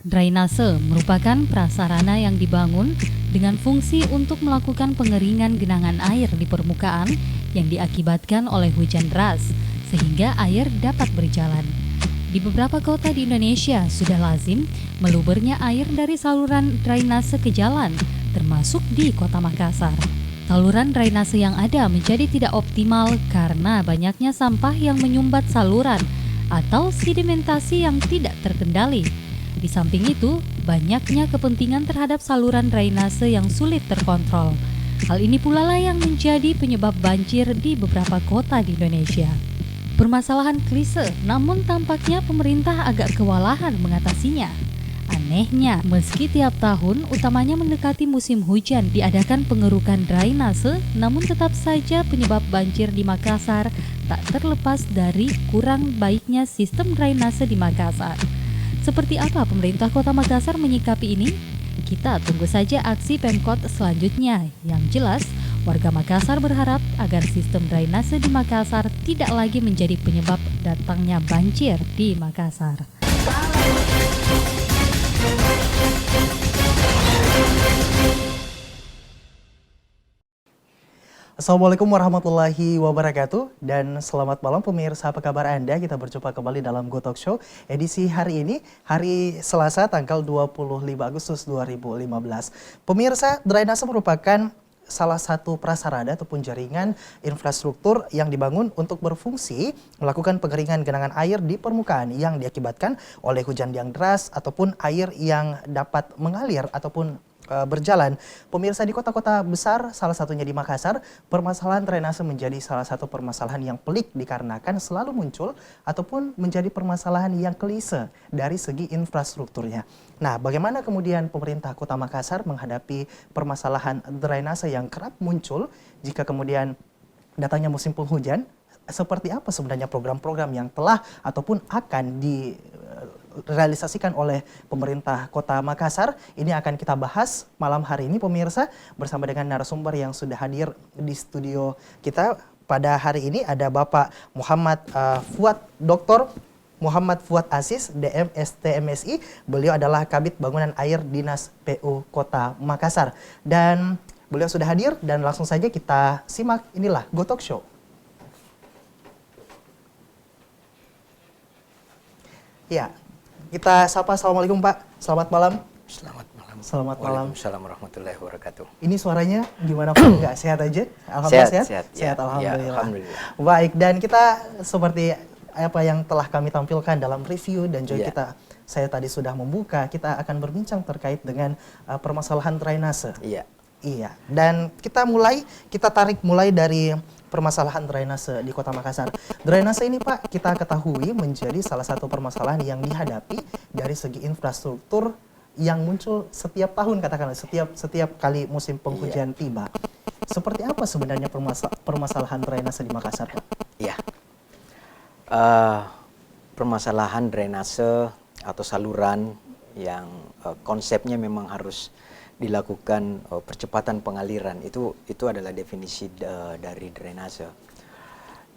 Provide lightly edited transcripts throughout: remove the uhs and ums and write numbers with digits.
Drainase merupakan prasarana yang dibangun dengan fungsi untuk melakukan pengeringan genangan air di permukaan yang diakibatkan oleh hujan deras, sehingga air dapat berjalan. Di beberapa kota di Indonesia sudah lazim melubernya air dari saluran drainase ke jalan, termasuk di Kota Makassar. Saluran drainase yang ada menjadi tidak optimal karena banyaknya sampah yang menyumbat saluran atau sedimentasi yang tidak terkendali. Di samping itu, banyaknya kepentingan terhadap saluran drainase yang sulit terkontrol. Hal ini pula lah yang menjadi penyebab banjir di beberapa kota di Indonesia. Permasalahan klise, namun tampaknya pemerintah agak kewalahan mengatasinya. Anehnya, meski tiap tahun, utamanya mendekati musim hujan, diadakan pengerukan drainase, namun tetap saja penyebab banjir di Makassar tak terlepas dari kurang baiknya sistem drainase di Makassar. Seperti apa pemerintah Kota Makassar menyikapi ini? Kita tunggu saja aksi Pemkot selanjutnya. Yang jelas, warga Makassar berharap agar sistem drainase di Makassar tidak lagi menjadi penyebab datangnya banjir di Makassar. Assalamualaikum warahmatullahi wabarakatuh dan selamat malam pemirsa, apa kabar Anda? Kita berjumpa kembali dalam Go Talk Show edisi hari ini, hari Selasa tanggal 25 Agustus 2015. Pemirsa, drainase merupakan salah satu prasarana ataupun jaringan infrastruktur yang dibangun untuk berfungsi melakukan pengeringan genangan air di permukaan yang diakibatkan oleh hujan yang deras ataupun air yang dapat mengalir ataupun berjalan. Pemirsa, di kota-kota besar, salah satunya di Makassar, permasalahan drainase menjadi salah satu permasalahan yang pelik dikarenakan selalu muncul ataupun menjadi permasalahan yang klise dari segi infrastrukturnya. Nah, bagaimana kemudian pemerintah Kota Makassar menghadapi permasalahan drainase yang kerap muncul jika kemudian datangnya musim penghujan? Seperti apa sebenarnya program-program yang telah ataupun akan direalisasikan oleh pemerintah Kota Makassar? Ini akan kita bahas malam hari ini pemirsa bersama dengan narasumber yang sudah hadir di studio kita. Pada hari ini ada Bapak Muhammad Fuad, Dr. Muhammad Fuad Aziz, DM STMSI. Beliau adalah Kabid Bangunan Air Dinas PU Kota Makassar. Dan beliau sudah hadir dan langsung saja kita simak, inilah Go Talk Show. Ya, kita sapa. Assalamualaikum Pak, selamat malam. Selamat malam. Selamat malam. Waalaikumsalam warahmatullahi wabarakatuh. Ini suaranya gimana Pak? Enggak sehat aja? Alhamdulillah sehat? Sehat, ya, alhamdulillah. ya, alhamdulillah. Baik, dan kita seperti apa yang telah kami tampilkan dalam review dan juga saya tadi sudah membuka, kita akan berbincang terkait dengan permasalahan drainase. Iya. Iya, dan kita tarik mulai dari permasalahan drainase di Kota Makassar. Drainase ini Pak, kita ketahui menjadi salah satu permasalahan yang dihadapi dari segi infrastruktur yang muncul setiap tahun, katakanlah setiap kali musim penghujan tiba. Seperti apa sebenarnya permasalahan drainase di Makassar Pak? Iya. Permasalahan drainase atau saluran yang konsepnya memang harus dilakukan percepatan pengaliran, itu adalah definisi dari drainase.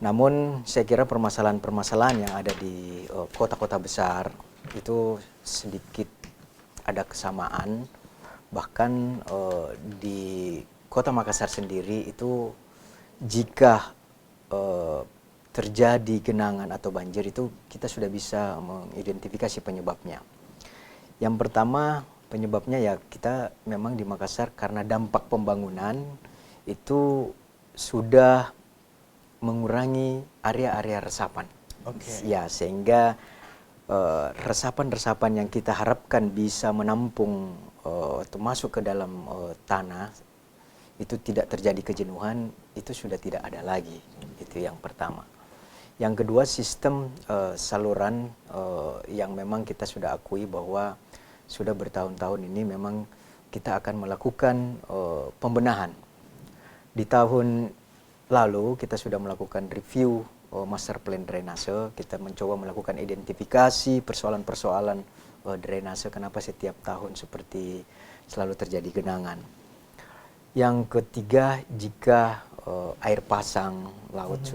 Namun saya kira permasalahan-permasalahan yang ada di kota-kota besar itu sedikit ada kesamaan. Bahkan di Kota Makassar sendiri itu jika terjadi genangan atau banjir itu kita sudah bisa mengidentifikasi penyebabnya. Yang pertama, penyebabnya ya kita memang di Makassar karena dampak pembangunan itu sudah mengurangi area-area resapan. Ya, sehingga resapan-resapan yang kita harapkan bisa menampung atau masuk ke dalam tanah itu tidak terjadi kejenuhan, itu sudah tidak ada lagi. Itu yang pertama. Yang kedua, sistem saluran yang memang kita sudah akui bahwa sudah bertahun-tahun ini memang kita akan melakukan pembenahan. Di tahun lalu kita sudah melakukan review master plan drainase. Kita mencoba melakukan identifikasi persoalan-persoalan drainase, kenapa setiap tahun seperti selalu terjadi genangan. Yang ketiga, jika air pasang laut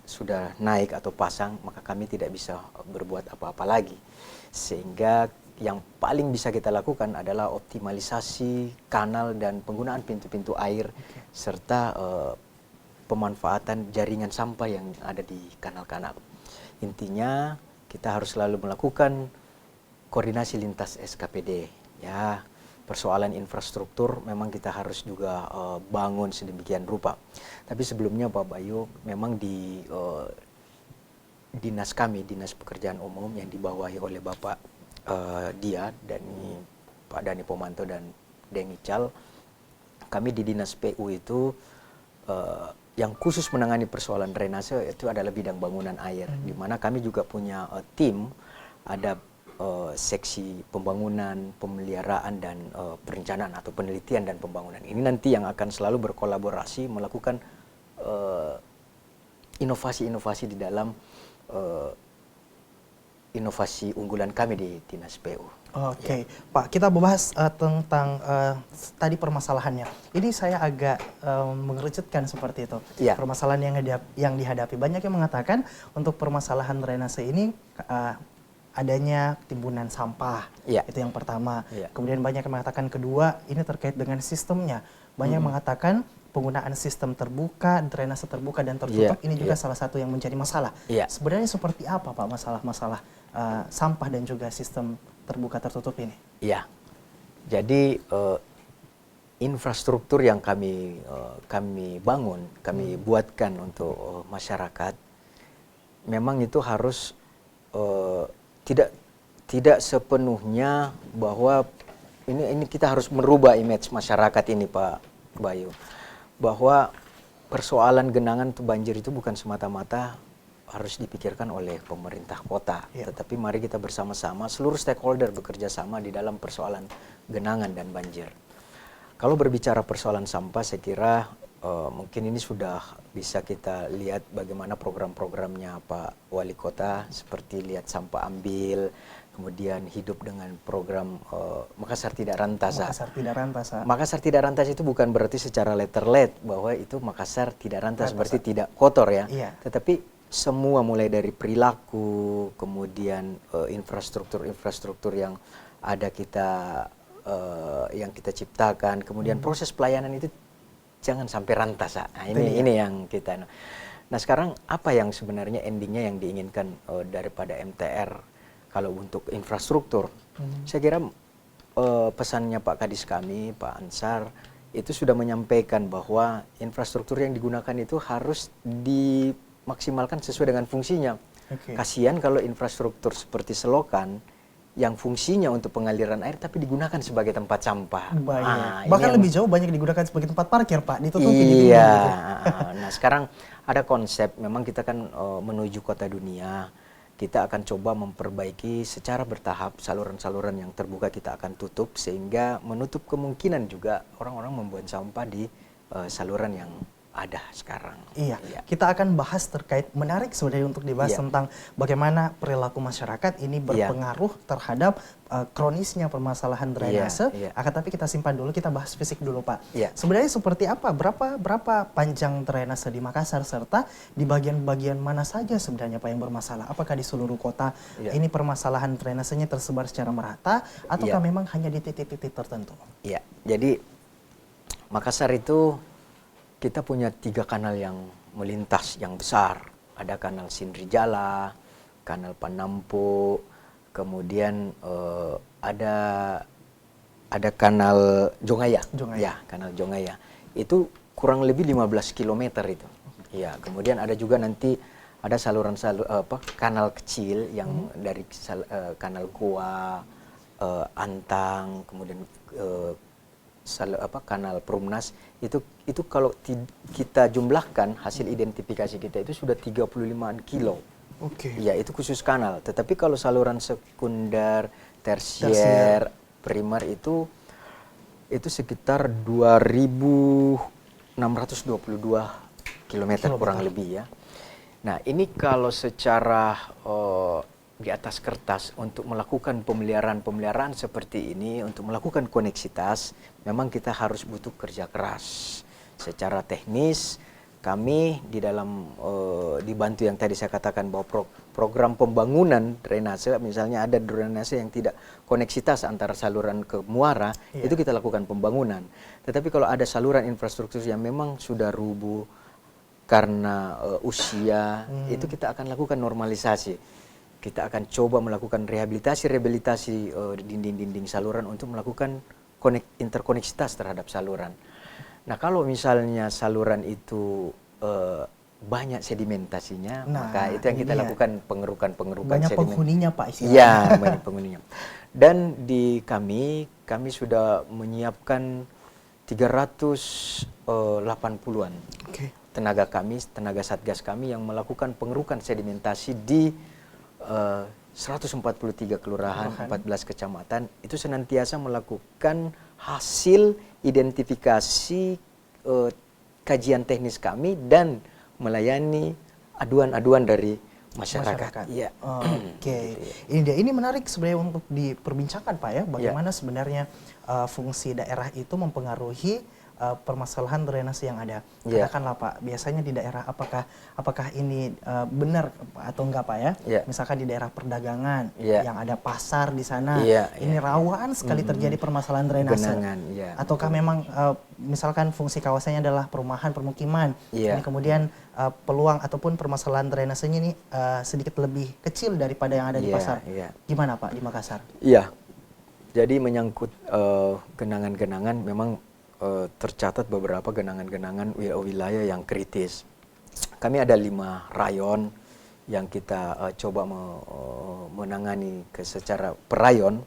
sudah naik atau pasang, maka kami tidak bisa berbuat apa-apa lagi. Sehingga yang paling bisa kita lakukan adalah optimalisasi kanal dan penggunaan pintu-pintu air serta pemanfaatan jaringan sampah yang ada di kanal-kanal. Intinya kita harus selalu melakukan koordinasi lintas SKPD. Ya, persoalan infrastruktur memang kita harus juga bangun sedemikian rupa. Tapi sebelumnya Pak Bayu, memang di dinas kami, Dinas Pekerjaan Umum yang dibawahi oleh Bapak Dia, Pak Dani Pomanto dan Deng Ical, kami di Dinas PU itu yang khusus menangani persoalan drainase itu adalah bidang bangunan air, di mana kami juga punya tim, ada seksi pembangunan, pemeliharaan dan perencanaan atau penelitian dan pembangunan. Ini nanti yang akan selalu berkolaborasi melakukan inovasi-inovasi di dalam inovasi unggulan kami di Dinas PU. Oke, Pak, kita membahas tentang tadi permasalahannya. Ini saya agak mengerucutkan seperti itu. Permasalahan yang dihadapi. Banyak yang mengatakan untuk permasalahan drainase ini adanya timbunan sampah. Itu yang pertama. Kemudian banyak yang mengatakan kedua, ini terkait dengan sistemnya. Banyak mengatakan penggunaan sistem terbuka, drainase terbuka dan tertutup ini juga salah satu yang menjadi masalah. Sebenarnya seperti apa Pak masalah-masalah sampah dan juga sistem terbuka tertutup ini? Iya, jadi infrastruktur yang kami bangun, kami buatkan untuk masyarakat, memang itu harus tidak sepenuhnya bahwa ini kita harus merubah image masyarakat ini Pak Bayu, bahwa persoalan genangan banjir itu bukan semata-mata harus dipikirkan oleh pemerintah kota, tetapi mari kita bersama-sama seluruh stakeholder bekerja sama di dalam persoalan genangan dan banjir. Kalau berbicara persoalan sampah, saya kira mungkin ini sudah bisa kita lihat bagaimana program-programnya Pak Wali Kota, seperti lihat sampah ambil, kemudian hidup dengan program Makassar Tidak Rantasa. Makassar Tidak Rantasa. Makassar Tidak Rantasa itu bukan berarti secara letterlet bahwa itu Makassar Tidak Rantasa, berarti tidak kotor ya. Tetapi semua mulai dari perilaku, kemudian infrastruktur yang ada yang kita ciptakan, kemudian proses pelayanan itu jangan sampai rantasa. Nah, ini yang kita. Nah, sekarang apa yang sebenarnya endingnya yang diinginkan daripada MTR kalau untuk infrastruktur? Saya kira pesannya Pak Kadis kami, Pak Ansar, itu sudah menyampaikan bahwa infrastruktur yang digunakan itu harus dimaksimalkan sesuai dengan fungsinya. Kasihan kalau infrastruktur seperti selokan yang fungsinya untuk pengaliran air tapi digunakan sebagai tempat sampah. Bahkan lebih jauh banyak digunakan sebagai tempat parkir Pak, ditutupi. Nah, sekarang ada konsep, memang kita kan menuju kota dunia. Kita akan coba memperbaiki secara bertahap saluran-saluran yang terbuka kita akan tutup, sehingga menutup kemungkinan juga orang-orang membuang sampah di saluran yang ada sekarang. Kita akan bahas terkait, menarik sebenarnya untuk dibahas tentang bagaimana perilaku masyarakat ini berpengaruh terhadap kronisnya permasalahan drainase. Akan tapi kita simpan dulu, kita bahas fisik dulu Pak. Sebenarnya seperti apa, berapa panjang drainase di Makassar, serta di bagian-bagian mana saja sebenarnya Pak yang bermasalah? Apakah di seluruh kota ini permasalahan drainasenya tersebar secara merata, ataukah memang hanya di titik-titik tertentu? Jadi Makassar itu kita punya 3 kanal yang melintas yang besar. Ada kanal Sindrijala, kanal Panampu, kemudian ada kanal Jongaya. Kanal Jongaya. Itu kurang lebih 15 km itu. Kemudian ada juga nanti ada kanal kecil yang dari kanal Goa, Antang, kemudian kanal Perumnas, itu kalau kita jumlahkan hasil identifikasi kita itu sudah 35 kilo. Itu khusus kanal. Tetapi kalau saluran sekunder, tersier, primer itu sekitar 2.622 kilometer kurang lebih ya. Nah, ini kalau secara di atas kertas untuk melakukan pemeliharaan seperti ini, untuk melakukan koneksitas, memang kita harus butuh kerja keras secara teknis, kami di dalam dibantu yang tadi saya katakan bahwa program pembangunan drainase, misalnya ada drainase yang tidak koneksitas antara saluran ke muara, itu kita lakukan pembangunan. Tetapi kalau ada saluran infrastruktur yang memang sudah rubuh karena usia, itu kita akan lakukan normalisasi. Kita akan coba melakukan rehabilitasi dinding-dinding saluran untuk melakukan interkoneksitas terhadap saluran. Nah, kalau misalnya saluran itu banyak sedimentasinya, maka itu yang kita lakukan pengerukan banyak sedimen. Penghuninya Pak istilahnya. Iya, banyak penghuninya. Dan di kami sudah menyiapkan 380-an tenaga satgas kami yang melakukan pengerukan sedimentasi di 143 kelurahan, 14 kecamatan, itu senantiasa melakukan hasil identifikasi kajian teknis kami dan melayani aduan-aduan dari masyarakat. Iya. Oke. Ini menarik sebenarnya untuk diperbincangkan Pak ya, bagaimana sebenarnya fungsi daerah itu mempengaruhi permasalahan drainase yang ada. Katakanlah Pak, biasanya di daerah apakah ini benar atau enggak Pak ya? Misalkan di daerah perdagangan yang ada pasar di sana, ini rawan sekali terjadi permasalahan drainase. Ataukah memang misalkan fungsi kawasannya adalah perumahan, permukiman, ini kemudian peluang ataupun permasalahan drainasenya ini sedikit lebih kecil daripada yang ada di pasar. Gimana Pak di Makassar? Iya. Jadi menyangkut genangan-genangan memang tercatat beberapa genangan-genangan wilayah yang kritis. Kami ada 5 rayon yang kita coba menangani secara per rayon.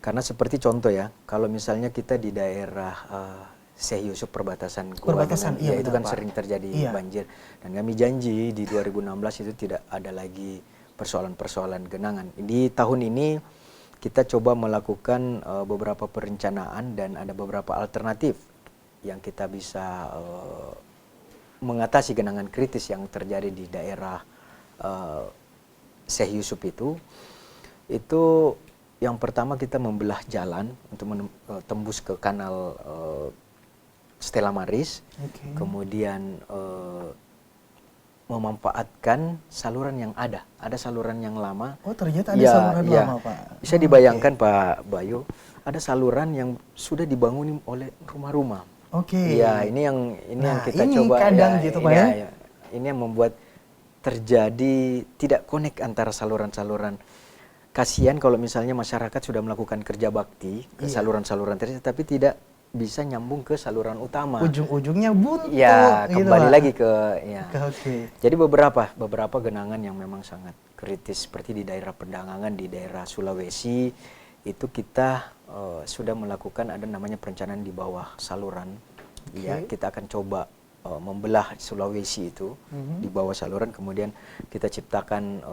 Karena seperti contoh ya, kalau misalnya kita di daerah Syekh Yusuf perbatasan iya, itu kan sering terjadi banjir. Dan kami janji di 2016 itu tidak ada lagi persoalan-persoalan genangan. Di tahun ini kita coba melakukan beberapa perencanaan dan ada beberapa alternatif yang kita bisa mengatasi genangan kritis yang terjadi di daerah Syekh Yusuf itu. Itu yang pertama kita membelah jalan untuk tembus ke kanal Stella Maris, kemudian memanfaatkan saluran yang ada. Ada saluran yang lama. Oh, ternyata ada saluran lama, Pak. Bisa dibayangkan Pak Bayu, ada saluran yang sudah dibangun oleh rumah-rumah. Iya, ini yang kita coba kadang gitu, Pak ya. Ini yang membuat terjadi tidak connect antara saluran-saluran. Kasihan kalau misalnya masyarakat sudah melakukan kerja bakti ke saluran-saluran tersebut tapi tidak bisa nyambung ke saluran utama. Ujung-ujungnya buntu. Ya, gitu, kembali Pak. lagi ke Jadi beberapa genangan yang memang sangat kritis seperti di daerah perdagangan, di daerah Sulawesi itu kita sudah melakukan ada namanya perencanaan di bawah saluran. Ya, kita akan coba membelah Sulawesi itu di bawah saluran, kemudian kita ciptakan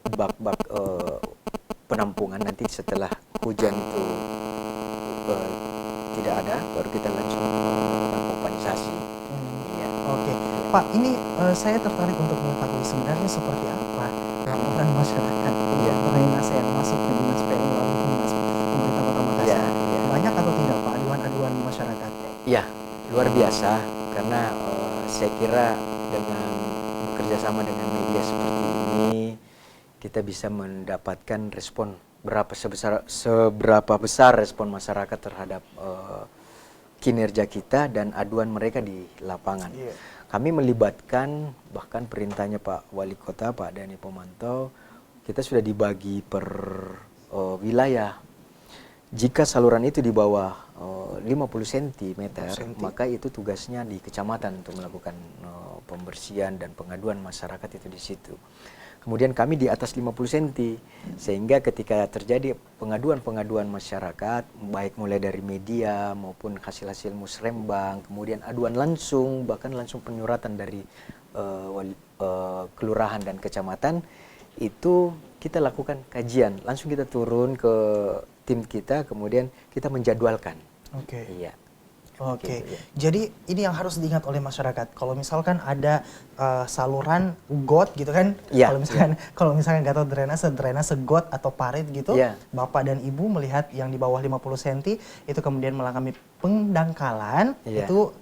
bak-bak penampungan nanti setelah hujan itu tidak ada, baru kita langsung melakukan pompanisasi. Pak, ini saya tertarik untuk mengetahui sebenarnya seperti apa laporan masyarakat drainase yang masuk ke Dinas PU lalu Humas Pemerintah Kota Makassar. Banyak atau tidak Pak aduan-aduan masyarakat? Ya, luar biasa karena saya kira dengan bekerja sama dengan media seperti ini kita bisa mendapatkan respon seberapa besar respon masyarakat terhadap kinerja kita dan aduan mereka di lapangan. Kami melibatkan bahkan perintahnya Pak Wali Kota, Pak Dhani Pomanto, kita sudah dibagi per wilayah. Jika saluran itu di bawah 50 cm, maka itu tugasnya di kecamatan untuk melakukan pembersihan dan pengaduan masyarakat itu di situ. Kemudian kami di atas 50 cm, sehingga ketika terjadi pengaduan-pengaduan masyarakat, baik mulai dari media maupun hasil-hasil musrembang, kemudian aduan langsung, bahkan langsung penyuratan dari kelurahan dan kecamatan, itu kita lakukan kajian. Langsung kita turun ke tim kita, kemudian kita menjadwalkan. Iya. Gitu, ya. Jadi ini yang harus diingat oleh masyarakat. Kalau misalkan ada saluran got gitu kan, kalau misalkan nggak tahu drainase got atau parit gitu, Bapak dan Ibu melihat yang di bawah 50 cm itu kemudian mengalami pendangkalan, itu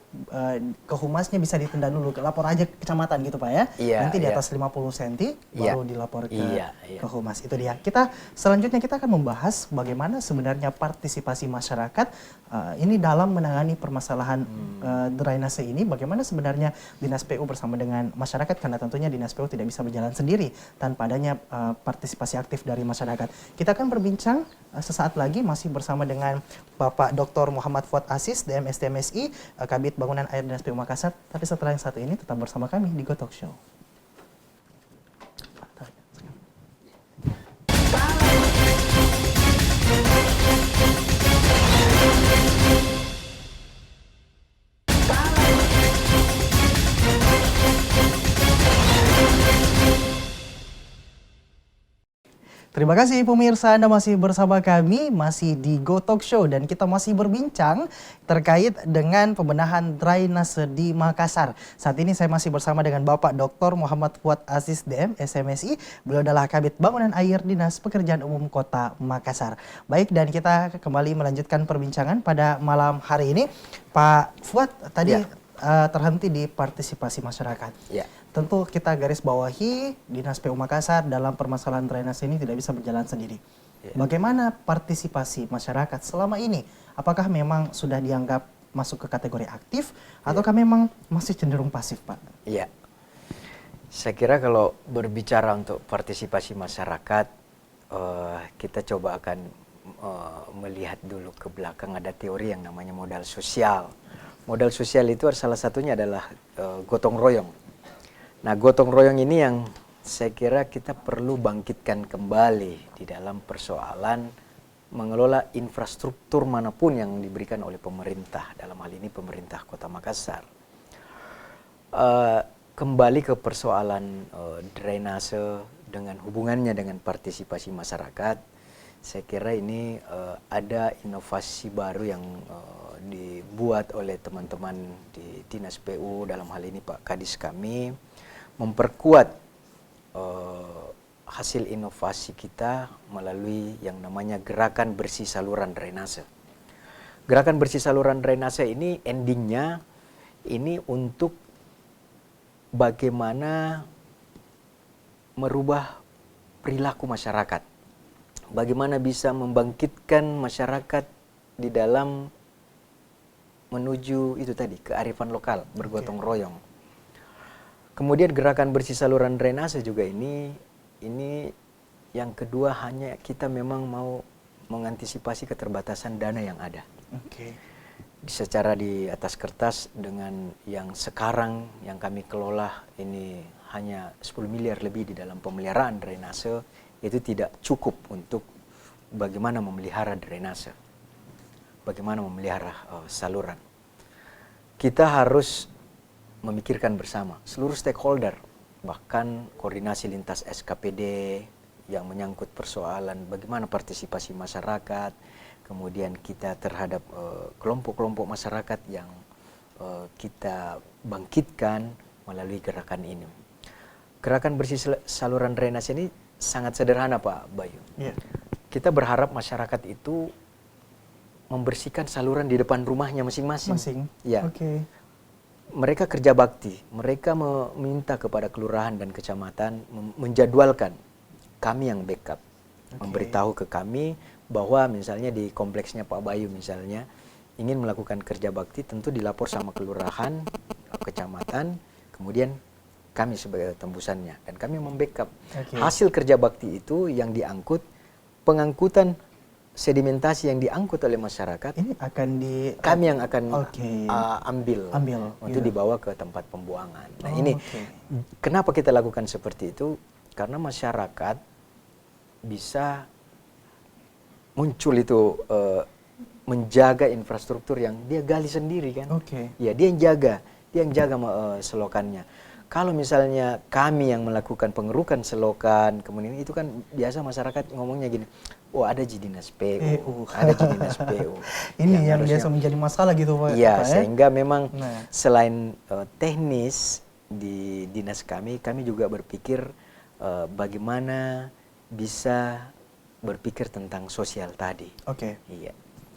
ke humasnya bisa ditunda dulu, lapor aja ke kecamatan gitu Pak ya. Iya, Nanti di iya. atas 50 cm Iya. baru dilapor ke Iya. ke humas. Itu dia. Selanjutnya kita akan membahas bagaimana sebenarnya partisipasi masyarakat ini dalam menangani permasalahan drainase ini. Bagaimana sebenarnya Dinas PU bersama dengan masyarakat, karena tentunya Dinas PU tidak bisa berjalan sendiri tanpa adanya partisipasi aktif dari masyarakat. Kita akan berbincang sesaat lagi masih bersama dengan Bapak Dr. Muhammad Fuad Aziz, DM STMSI, Kabid Bangunan Air Dinas PU Makassar. Tapi setelah yang satu ini tetap bersama kami di Go Talk Show. Terima kasih pemirsa, Anda masih bersama kami, masih di Go Talk Show, dan kita masih berbincang terkait dengan pembenahan drainase di Makassar. Saat ini saya masih bersama dengan Bapak Dr. Muhammad Fuad Aziz DM SMSI. Beliau adalah Kabid Bangunan Air Dinas Pekerjaan Umum Kota Makassar. Baik, dan kita kembali melanjutkan perbincangan pada malam hari ini. Pak Fuad tadi terhenti di partisipasi masyarakat. Ya. Tentu kita garis bawahi Dinas PU Makassar dalam permasalahan drainase ini tidak bisa berjalan sendiri. Bagaimana partisipasi masyarakat selama ini? Apakah memang sudah dianggap masuk ke kategori aktif ataukah memang masih cenderung pasif, Pak? Iya. Saya kira kalau berbicara untuk partisipasi masyarakat, kita coba akan melihat dulu ke belakang. Ada teori yang namanya modal sosial. Modal sosial itu salah satunya adalah gotong royong. Nah, gotong royong ini yang saya kira kita perlu bangkitkan kembali di dalam persoalan mengelola infrastruktur manapun yang diberikan oleh pemerintah, dalam hal ini pemerintah Kota Makassar. Kembali ke persoalan drainase dengan hubungannya dengan partisipasi masyarakat, saya kira ini ada inovasi baru yang dibuat oleh teman-teman di Dinas PU, dalam hal ini Pak Kadis kami, memperkuat hasil inovasi kita melalui yang namanya Gerakan Bersih Saluran Drainase. Gerakan Bersih Saluran Drainase ini endingnya ini untuk bagaimana merubah perilaku masyarakat. Bagaimana bisa membangkitkan masyarakat di dalam menuju itu tadi, kearifan lokal, bergotong royong. Kemudian gerakan bersih saluran drainase juga ini yang kedua, hanya kita memang mau mengantisipasi keterbatasan dana yang ada. Secara di atas kertas dengan yang sekarang yang kami kelola ini hanya 10 miliar lebih di dalam pemeliharaan drainase, itu tidak cukup untuk bagaimana memelihara drainase, bagaimana memelihara saluran. Kita harus memikirkan bersama seluruh stakeholder, bahkan koordinasi lintas SKPD yang menyangkut persoalan bagaimana partisipasi masyarakat, kemudian kita terhadap kelompok-kelompok masyarakat yang kita bangkitkan melalui gerakan ini. Gerakan bersih saluran drainase ini sangat sederhana Pak Bayu. Kita berharap masyarakat itu membersihkan saluran di depan rumahnya masing-masing. Ya. Mereka kerja bakti, mereka meminta kepada kelurahan dan kecamatan menjadwalkan, kami yang backup, memberitahu ke kami bahwa misalnya di kompleksnya Pak Bayu misalnya ingin melakukan kerja bakti, tentu dilapor sama kelurahan, kecamatan, kemudian kami sebagai tembusannya dan kami membackup. Hasil kerja bakti itu yang diangkut, pengangkutan sedimentasi yang diangkut oleh masyarakat, ini akan kami yang akan ambil untuk dibawa ke tempat pembuangan. Nah ini kenapa kita lakukan seperti itu? Karena masyarakat bisa muncul itu menjaga infrastruktur yang dia gali sendiri kan? Ya dia yang jaga selokannya. Kalau misalnya kami yang melakukan pengerukan selokan, kemudian itu kan biasa masyarakat ngomongnya gini, oh ada di Dinas PU, ada di Dinas PU. Ini yang biasa menjadi masalah gitu Pak. Iya, sehingga memang selain teknis di dinas kami juga berpikir bagaimana bisa berpikir tentang sosial tadi. Iya.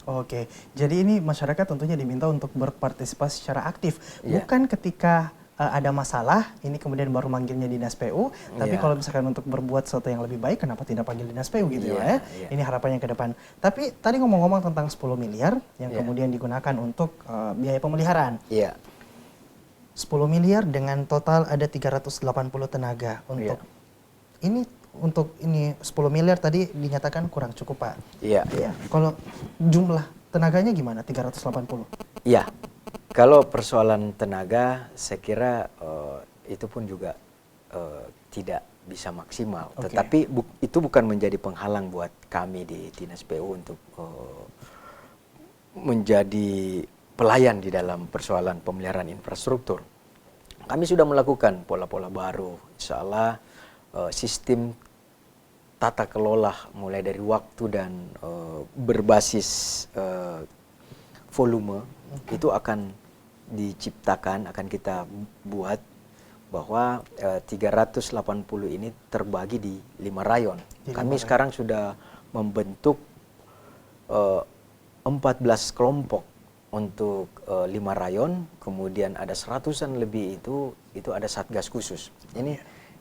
Oke, jadi ini masyarakat tentunya diminta untuk berpartisipasi secara aktif, Iya. bukan ketika ada masalah, ini kemudian baru manggilnya dinas PU, tapi Iya. kalau misalkan untuk berbuat sesuatu yang lebih baik, kenapa tidak panggil dinas PU gitu Iya, ya? iya. Ini harapannya ke depan. Tapi tadi ngomong-ngomong tentang 10 miliar yang Iya. kemudian digunakan untuk biaya pemeliharaan. Iya. 10 miliar dengan total ada 380 tenaga untuk ini 10 miliar tadi dinyatakan kurang cukup, Pak. Iya. Iya. Kalau jumlah tenaganya gimana? 380. Iya. Kalau persoalan tenaga, saya kira itu pun juga tidak bisa maksimal. Oke. Tetapi itu bukan menjadi penghalang buat kami di Dinas PU untuk menjadi pelayan di dalam persoalan pemeliharaan infrastruktur. Kami sudah melakukan pola-pola baru, insya Allah sistem tata kelola mulai dari waktu dan berbasis volume itu akan diciptakan, akan kita buat bahwa 380 ini terbagi di 5 rayon. Kami sekarang sudah membentuk 14 kelompok untuk 5 rayon, kemudian ada 100-an lebih itu ada satgas khusus.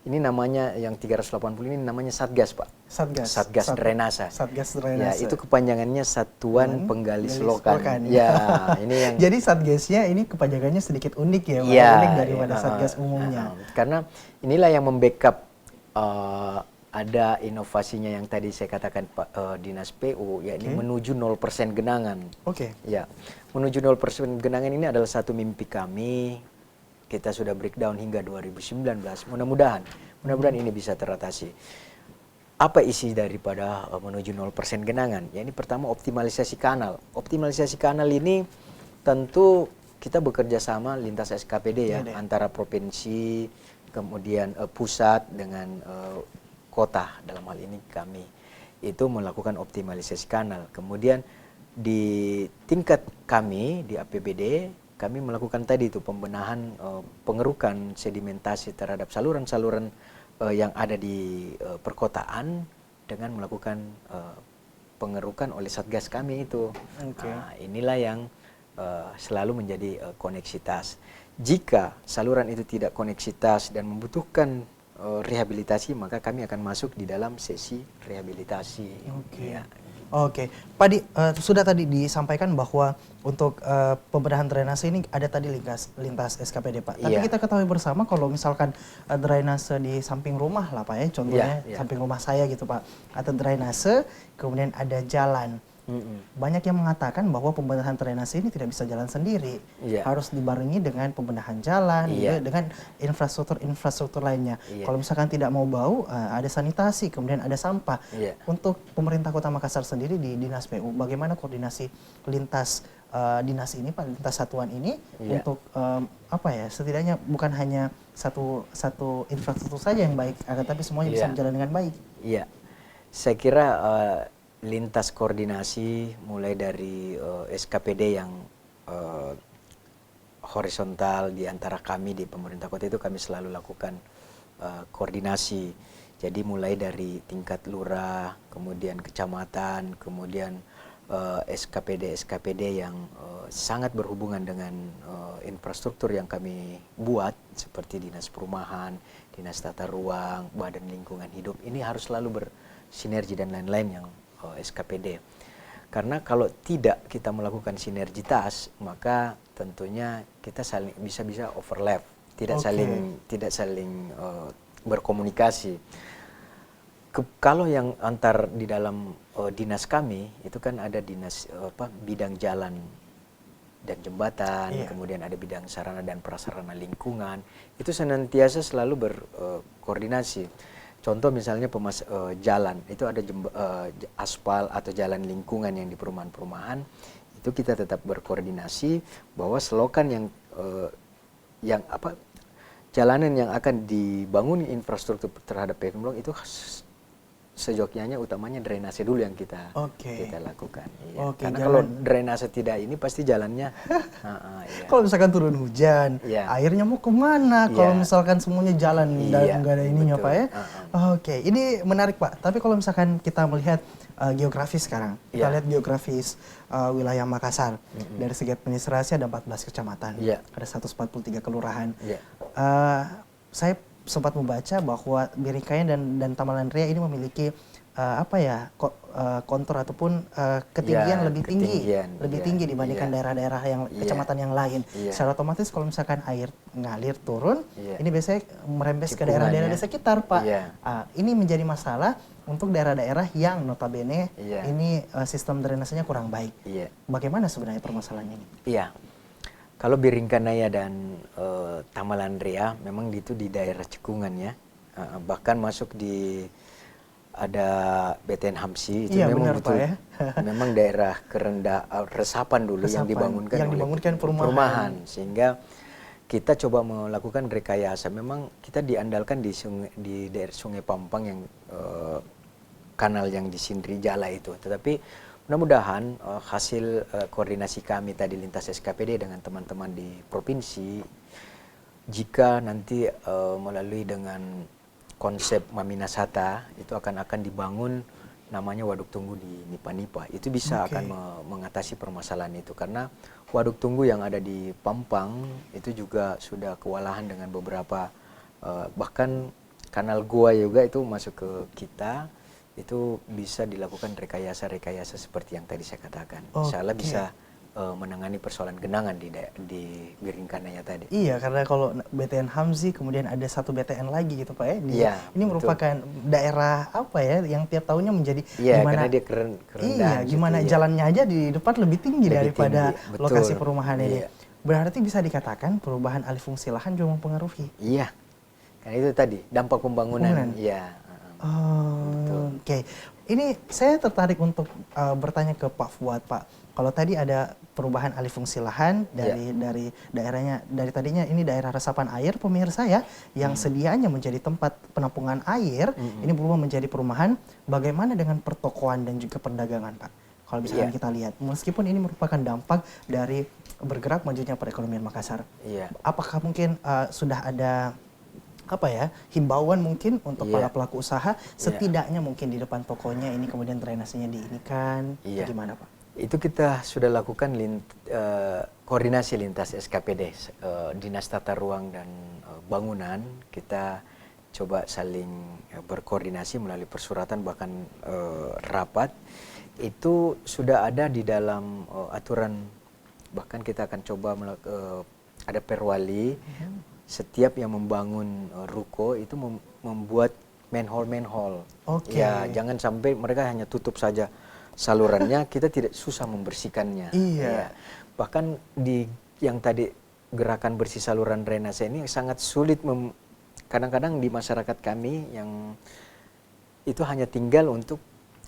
Ini namanya yang 380 ini namanya satgas, Pak. Satgas Drainase. Satgas Ya, Drainase. itu kepanjangannya Satuan Penggali Selokan. Ya, ini yang Jadi satgasnya ini kepanjangannya sedikit unik ya, Pak. ya, Unik daripada satgas umumnya. Karena inilah yang membackup ada inovasinya yang tadi saya katakan Pak Dinas PU, yakni menuju 0% genangan. Oke. Ya, menuju 0% genangan ini adalah satu mimpi kami. Kita sudah breakdown hingga 2019. Mudah-mudahan ini bisa teratasi. Apa isi daripada menuju 0% genangan? Ya, ini pertama optimalisasi kanal. Optimalisasi kanal ini tentu kita bekerja sama lintas SKPD ya, antara provinsi, kemudian pusat dengan kota, dalam hal ini kami itu melakukan optimalisasi kanal. Kemudian di tingkat kami di APBD kami melakukan tadi itu pembenahan pengerukan sedimentasi terhadap saluran-saluran yang ada di perkotaan dengan melakukan pengerukan oleh satgas kami itu. Nah, inilah yang selalu menjadi koneksitas. Jika saluran itu tidak koneksitas dan membutuhkan rehabilitasi, maka kami akan masuk di dalam sesi rehabilitasi. Ya. Oke, Pak Di, sudah tadi disampaikan bahwa untuk pembenahan drainase ini ada tadi lintas SKPD, Pak. Tapi kita ketahui bersama kalau misalkan drainase di samping rumah lah, Pak ya, contohnya samping rumah saya gitu, Pak. Atau drainase, kemudian ada jalan. Banyak yang mengatakan bahwa pembenahan drainase ini tidak bisa jalan sendiri, harus dibarengi dengan pembenahan jalan, dengan infrastruktur lainnya. Kalau misalkan tidak mau bau, ada sanitasi, kemudian ada sampah. Untuk pemerintah Kota Makassar sendiri di Dinas PU, bagaimana koordinasi lintas dinas ini, Pak, lintas satuan ini untuk apa ya? Setidaknya bukan hanya satu infrastruktur saja yang baik, tapi semuanya bisa berjalan dengan baik. Iya, saya kira lintas koordinasi mulai dari SKPD yang horizontal di antara kami di pemerintah kota itu kami selalu lakukan koordinasi. Jadi mulai dari tingkat lurah, kemudian kecamatan, kemudian SKPD yang sangat berhubungan dengan infrastruktur yang kami buat seperti dinas perumahan, dinas tata ruang, badan lingkungan hidup. Ini harus selalu bersinergi dan lain-lain yang SKPD. Karena kalau tidak kita melakukan sinergitas, maka tentunya kita bisa overlap, tidak saling berkomunikasi. Kalau yang antar di dalam dinas kami itu kan ada dinas bidang jalan dan jembatan, kemudian ada bidang sarana dan prasarana lingkungan, itu senantiasa selalu berkoordinasi. Contoh misalnya jalan, itu ada aspal atau jalan lingkungan yang di perumahan-perumahan, itu kita tetap berkoordinasi bahwa selokan jalanan yang akan dibangun infrastruktur terhadap pemulung itu sejokianya utamanya drainase dulu yang kita Oke. kita lakukan. Iya. Oke, Karena jangan- kalau drainase tidak ini pasti jalannya. Iya. Kalau misalkan turun hujan, Iya. airnya mau kemana? Kalau Iya. misalkan semuanya jalan dan Iya, nggak ada ininya betul. Pak ya. Oke, ini menarik Pak. Tapi kalau misalkan kita melihat geografis sekarang, kita Iya. lihat geografis wilayah Makassar. Dari segi administrasi ada 14 kecamatan, Iya. ada 143 kelurahan. Iya. Saya sempat membaca bahwa Birikaya dan Tamalan Ria ini memiliki kontur ataupun ketinggian Ya, lebih tinggi, ketinggian, lebih ya, tinggi dibandingkan iya. daerah-daerah yang Iya. kecamatan yang lain. Iya. Secara otomatis kalau misalkan air ngalir turun, Iya. ini biasanya merembes ke Cekungan, daerah-daerah ya. di sekitar, Pak. Iya. Ini menjadi masalah untuk daerah-daerah yang notabene Iya. ini sistem drainasenya kurang baik. Iya. Bagaimana sebenarnya permasalahannya ini? Iya. Kalau Biringkanaya dan Tamalan Ria memang itu di daerah cekungan ya. Bahkan masuk di ada BTN Hamsi itu Iya, memang benar, Pak, ya. memang daerah resapan dulu yang Resapan, dibangunkan yang oleh dibangunkan perumahan. sehingga kita coba melakukan rekayasa. Memang kita diandalkan di daerah Sungai Pampang yang kanal yang di Sindri Jala itu. Tetapi mudah-mudahan hasil koordinasi kami tadi lintas SKPD dengan teman-teman di provinsi, jika nanti melalui dengan konsep Maminasata itu akan dibangun namanya waduk tunggu di Nipa-Nipa, itu bisa akan mengatasi permasalahan itu, karena waduk tunggu yang ada di Pampang itu juga sudah kewalahan dengan beberapa bahkan kanal gua juga itu masuk ke kita, itu bisa dilakukan rekayasa seperti yang tadi saya katakan. Insya Allah bisa menangani persoalan genangan di Biringkanaya tadi. Iya, karena kalau BTN Hamzi kemudian ada satu BTN lagi gitu Pak ya. Iya, ini merupakan daerah apa ya yang tiap tahunnya menjadi Iya, karena dia kerendahan. Iya, gimana gitu, jalannya aja di depan lebih tinggi Lebih daripada tinggi, betul. lokasi perumahan ini. Iya. Berarti bisa dikatakan perubahan alih fungsi lahan juga mempengaruhi. Iya, karena itu tadi dampak pembangunan. Iya. Oh, oke. Ini saya tertarik untuk bertanya ke Pak Fuad, Pak. Kalau tadi ada perubahan alih fungsi lahan dari daerahnya, dari tadinya ini daerah resapan air pemirsa ya, yang sedianya menjadi tempat penampungan air, ini berubah menjadi perumahan. Bagaimana dengan pertokoan dan juga perdagangan, Pak? Kalau misalkan kita lihat, meskipun ini merupakan dampak dari bergerak majunya perekonomian Makassar, apakah mungkin sudah ada himbauan mungkin untuk para pelaku usaha, setidaknya mungkin di depan tokonya ini kemudian drainasenya diinikan, gimana Pak? Itu kita sudah lakukan koordinasi lintas SKPD, Dinas Tata Ruang dan Bangunan. Kita coba saling berkoordinasi melalui persuratan bahkan rapat. Itu sudah ada di dalam aturan, bahkan kita akan coba ada perwali. Setiap yang membangun ruko itu membuat manhole. Ya, jangan sampai mereka hanya tutup saja salurannya, kita tidak susah membersihkannya. Iya. Ya. Bahkan yang tadi gerakan bersih saluran drainase ini sangat sulit. Kadang-kadang di masyarakat kami yang itu hanya tinggal untuk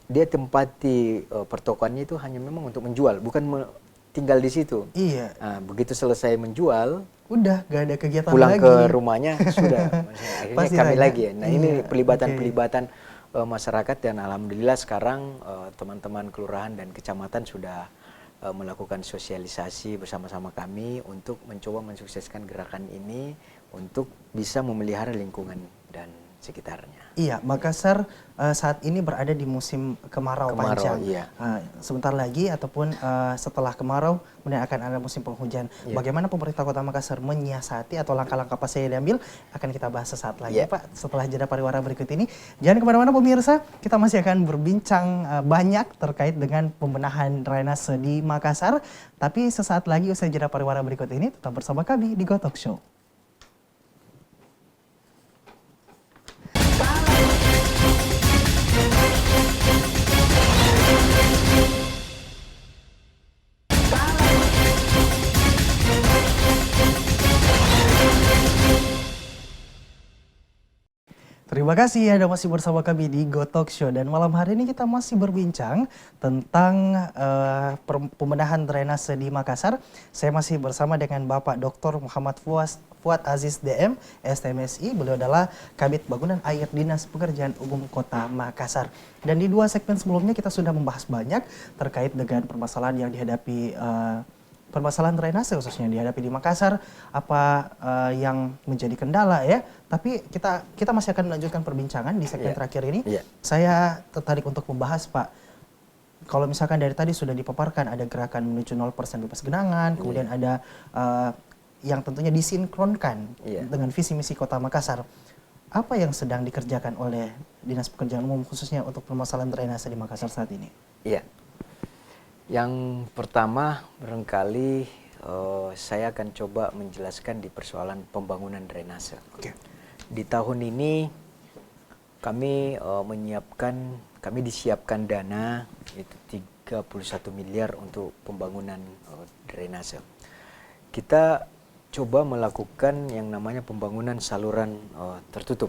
dia tempati pertokoannya itu hanya memang untuk menjual, bukan tinggal di situ. Iya. Nah, begitu selesai menjual, udah gak ada kegiatan pulang lagi. ke rumahnya sudah. Akhirnya Pasti kami tanya. lagi ya. Nah, ini pelibatan masyarakat, dan alhamdulillah sekarang teman-teman kelurahan dan kecamatan sudah melakukan sosialisasi bersama-sama kami untuk mencoba mensukseskan gerakan ini untuk bisa memelihara lingkungan dan sekitarnya. Iya, Makassar saat ini berada di musim kemarau panjang. Iya. Sebentar lagi ataupun setelah kemarau kemudian akan ada musim penghujan. Iya. Bagaimana pemerintah Kota Makassar menyiasati atau langkah-langkah apa saja yang diambil akan kita bahas sesaat lagi Pak, setelah jeda pariwara berikut ini. Jangan kemana-mana pemirsa, kita masih akan berbincang banyak terkait dengan pembenahan drainase di Makassar. Tapi sesaat lagi usai jeda pariwara berikut ini tetap bersama kami di Gotok Show. Terima Terima kasih Anda masih bersama kami di Go Talk Show, dan malam hari ini kita masih berbincang tentang pembenahan drainase di Makassar. Saya masih bersama dengan Bapak Dr. Muhammad Fuad Aziz DM, STMSI. Beliau adalah Kabid Bangunan Air Dinas Pekerjaan Umum Kota Makassar. Dan di 2 segmen sebelumnya kita sudah membahas banyak terkait dengan permasalahan yang dihadapi permasalahan drainase khususnya dihadapi di Makassar, apa yang menjadi kendala ya. Tapi kita masih akan melanjutkan perbincangan di segmen terakhir ini. Saya tertarik untuk membahas, Pak, kalau misalkan dari tadi sudah dipaparkan ada gerakan menuju 0% bebas genangan, kemudian ada yang tentunya disinkronkan dengan visi misi Kota Makassar. Apa yang sedang dikerjakan oleh Dinas Pekerjaan Umum khususnya untuk permasalahan drainase di Makassar saat ini? Iya. Yang pertama barangkali saya akan coba menjelaskan di persoalan pembangunan drainase. Di tahun ini kami disiapkan dana itu 31 miliar untuk pembangunan drainase. Kita coba melakukan yang namanya pembangunan saluran tertutup.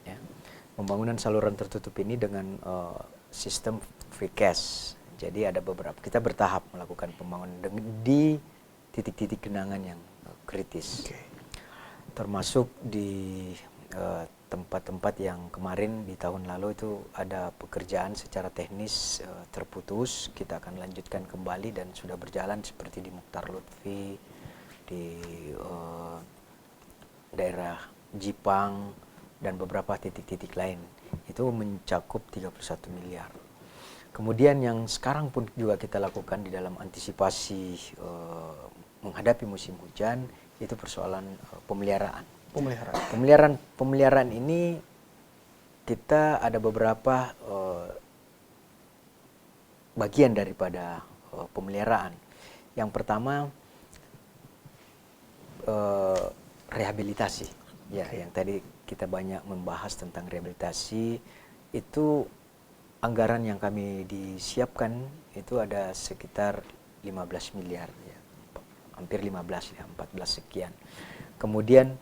Ya. Pembangunan saluran tertutup ini dengan sistem free cash. Jadi ada beberapa, kita bertahap melakukan pembangunan di titik-titik genangan yang kritis. Termasuk di tempat-tempat yang kemarin di tahun lalu itu ada pekerjaan secara teknis terputus. Kita akan lanjutkan kembali dan sudah berjalan seperti di Mukhtar Lutfi, di daerah Jipang, dan beberapa titik-titik lain. Itu mencakup 31 miliar. Kemudian yang sekarang pun juga kita lakukan di dalam antisipasi menghadapi musim hujan itu persoalan pemeliharaan. Pemeliharaan ini kita ada beberapa bagian daripada pemeliharaan. Yang pertama rehabilitasi. Ya, yang tadi kita banyak membahas tentang rehabilitasi itu. Anggaran yang kami disiapkan itu ada sekitar 15 miliar, ya. Hampir 15 ya, 14 sekian. Kemudian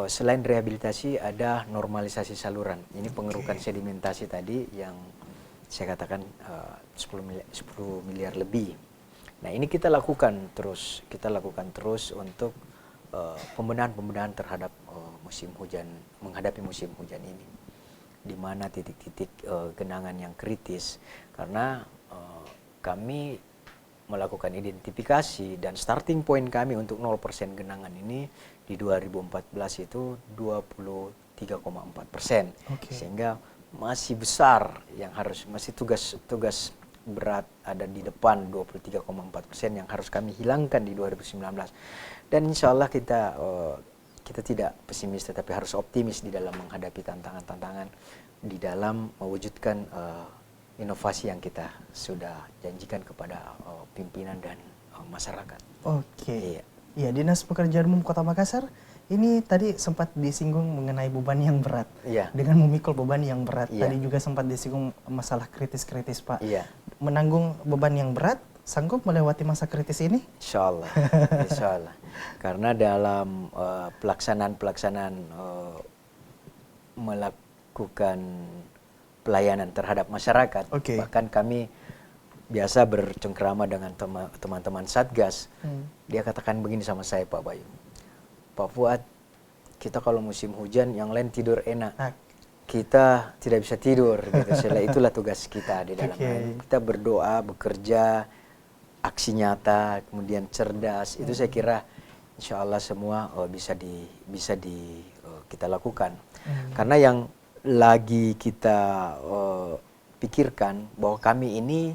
selain rehabilitasi ada normalisasi saluran. Ini pengerukan sedimentasi tadi yang saya katakan 10 miliar lebih. Nah, ini kita lakukan terus untuk pembenahan terhadap musim hujan, menghadapi musim hujan ini. Di mana titik-titik genangan yang kritis, karena kami melakukan identifikasi dan starting point kami untuk 0% genangan ini di 2014 itu 23,4%. Sehingga masih besar yang masih tugas berat ada di depan 23,4% yang harus kami hilangkan di 2019. Dan insya Allah kita tidak pesimis tetapi harus optimis di dalam menghadapi tantangan-tantangan di dalam mewujudkan inovasi yang kita sudah janjikan kepada pimpinan dan masyarakat. Iya, Dinas Pekerjaan Umum Kota Makassar ini tadi sempat disinggung mengenai beban yang berat. Dengan memikul beban yang berat. Tadi juga sempat disinggung masalah kritis-kritis, Pak. Menanggung beban yang berat, sanggup melewati masa kritis ini? Insya Allah. Karena dalam pelaksanaan melakukan pelayanan terhadap masyarakat, bahkan kami biasa bercengkrama dengan teman-teman Satgas. Dia katakan begini sama saya, Pak Bayu, Pak Fuad, kita kalau musim hujan yang lain tidur enak, kita tidak bisa tidur. Gitu. Itulah tugas kita di dalam kita berdoa, bekerja, aksi nyata, kemudian cerdas. Itu saya kira insya Allah semua bisa kita lakukan. Karena yang lagi kita pikirkan bahwa kami ini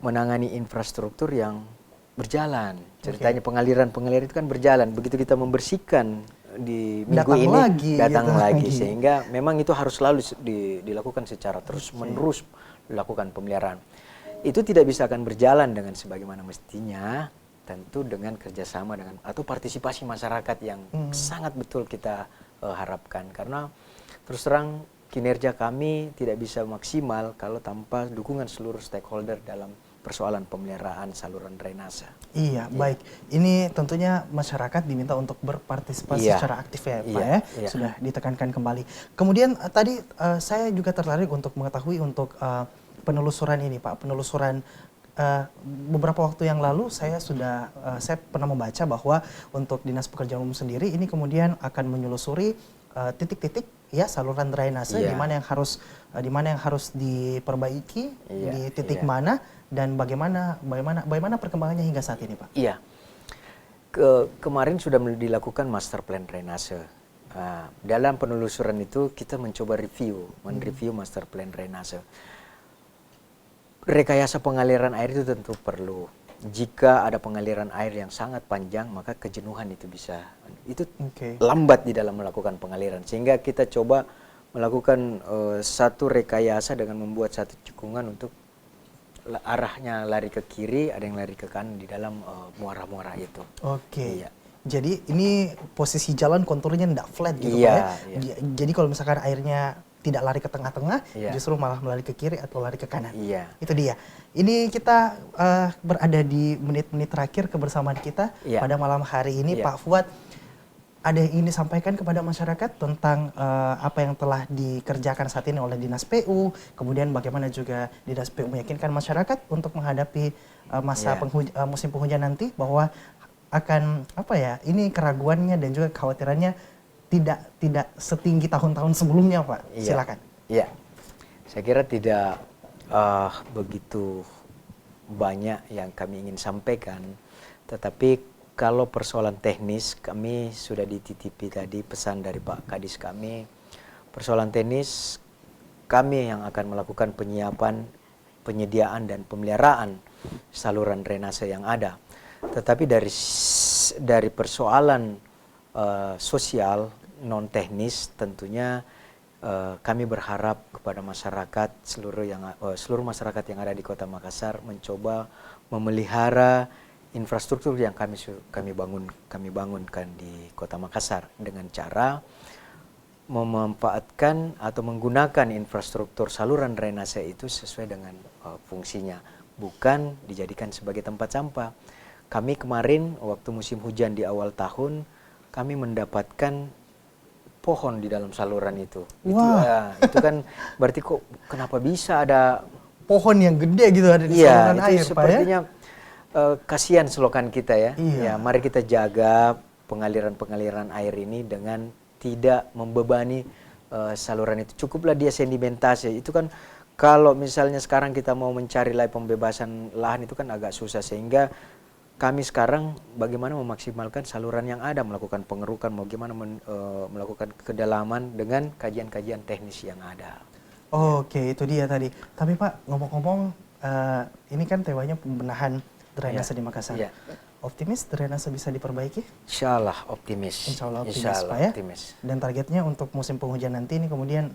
menangani infrastruktur yang berjalan. Ceritanya pengaliran itu kan berjalan. Begitu kita membersihkan di minggu ini datang lagi. Sehingga memang itu harus selalu dilakukan secara terus-menerus dilakukan pemeliharaan. Itu tidak bisa akan berjalan dengan sebagaimana mestinya, tentu dengan kerjasama atau partisipasi masyarakat yang sangat betul kita harapkan. Karena terus terang kinerja kami tidak bisa maksimal kalau tanpa dukungan seluruh stakeholder dalam persoalan pemeliharaan saluran drainase. Iya, baik. Ini tentunya masyarakat diminta untuk berpartisipasi secara aktif ya, Pak ya. Sudah ditekankan kembali. Kemudian tadi saya juga tertarik untuk mengetahui untuk penelusuran ini, Pak. Penelusuran beberapa waktu yang lalu saya pernah membaca bahwa untuk Dinas Pekerjaan Umum sendiri ini kemudian akan menyelusuri titik-titik ya saluran drainase di mana yang harus diperbaiki, di titik mana, dan bagaimana perkembangannya hingga saat ini, Pak? Iya. Kemarin sudah dilakukan master plan drainase. Dalam penelusuran itu kita mencoba mereview master plan drainase. Rekayasa pengaliran air itu tentu perlu. Jika ada pengaliran air yang sangat panjang, maka kejenuhan itu bisa lambat di dalam melakukan pengaliran. Sehingga kita coba melakukan satu rekayasa dengan membuat satu cekungan untuk arahnya lari ke kiri, ada yang lari ke kanan di dalam muara-muara itu. Iya. Jadi ini posisi jalan konturnya tidak flat gitu, Pak ya. Jadi kalau misalkan airnya tidak lari ke tengah-tengah, justru malah melari ke kiri atau lari ke kanan. Itu dia. Ini kita berada di menit-menit terakhir kebersamaan kita pada malam hari ini, Pak Fuad. Ada yang ingin disampaikan kepada masyarakat tentang apa yang telah dikerjakan saat ini oleh Dinas PU, kemudian bagaimana juga Dinas PU meyakinkan masyarakat untuk menghadapi masa musim penghujan nanti, bahwa akan ini keraguannya dan juga kekhawatirannya tidak setinggi tahun-tahun sebelumnya, Pak. Silakan. Iya, saya kira tidak begitu banyak yang kami ingin sampaikan, tetapi kalau persoalan teknis kami sudah dititipi tadi pesan dari Pak Kadis kami. Persoalan teknis kami yang akan melakukan penyiapan, penyediaan dan pemeliharaan saluran drainase yang ada. Tetapi dari persoalan sosial non teknis tentunya kami berharap kepada masyarakat seluruh masyarakat yang ada di Kota Makassar mencoba memelihara infrastruktur yang kami bangunkan di Kota Makassar dengan cara memanfaatkan atau menggunakan infrastruktur saluran drainase itu sesuai dengan fungsinya, bukan dijadikan sebagai tempat sampah. Kami kemarin waktu musim hujan di awal tahun kami mendapatkan pohon di dalam saluran itu. Itu kan berarti kenapa bisa ada pohon yang gede gitu ada di saluran air, sepertinya, Pak ya? Kasihan selokan kita ya. Ya, mari kita jaga pengaliran air ini dengan tidak membebani saluran itu. Cukuplah dia sedimentasi. Itu kan kalau misalnya sekarang kita mau mencari pembebasan lahan itu kan agak susah, sehingga kami sekarang bagaimana memaksimalkan saluran yang ada, melakukan pengerukan, bagaimana melakukan kedalaman dengan kajian-kajian teknis yang ada. Oke, itu dia tadi. Tapi Pak, ngomong-ngomong, ini kan temanya pembenahan drainase di Makassar. Optimis drainase bisa diperbaiki? Insya Allah optimis. Insya Allah optimis, Pak ya. Dan targetnya untuk musim penghujan nanti ini kemudian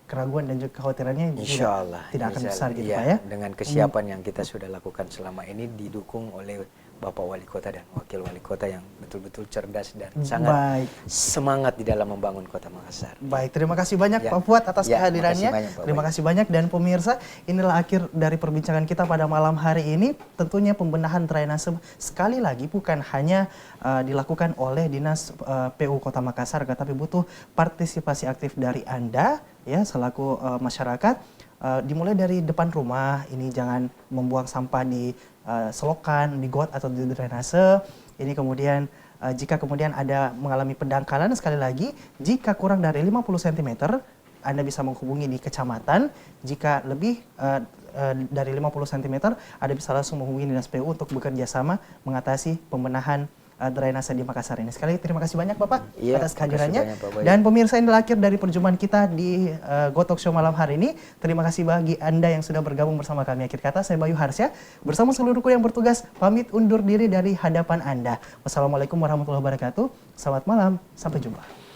keraguan dan juga kekhawatirannya juga tidak akan besar gitu, Pak ya. Dengan kesiapan yang kita sudah lakukan selama ini didukung oleh Bapak Wali Kota dan Wakil Wali Kota yang betul-betul cerdas dan sangat semangat di dalam membangun Kota Makassar. Baik, terima kasih banyak Pak Fuad atas kehadirannya. Terima kasih banyak, dan pemirsa, inilah akhir dari perbincangan kita pada malam hari ini. Tentunya pembenahan drainase sekali lagi bukan hanya dilakukan oleh Dinas PU Kota Makassar, tapi butuh partisipasi aktif dari Anda ya selaku masyarakat. Dimulai dari depan rumah, ini jangan membuang sampah di selokan, di got atau di drainase. Ini kemudian jika kemudian ada mengalami pendangkalan, sekali lagi jika kurang dari 50 cm Anda bisa menghubungi di kecamatan. Jika lebih dari 50 cm Anda bisa langsung menghubungi Dinas PU untuk bekerja sama mengatasi pembenahan drainase di Makassar ini. Sekali lagi terima kasih banyak Bapak atas kehadirannya. Dan pemirsa, inilah akhir dari perjumpaan kita di Go Talk Show malam hari ini. Terima kasih bagi Anda yang sudah bergabung bersama kami. Akhir kata, saya Bayu Harsya bersama seluruh kru yang bertugas pamit undur diri dari hadapan Anda. Wassalamualaikum warahmatullahi wabarakatuh. Selamat malam, sampai jumpa.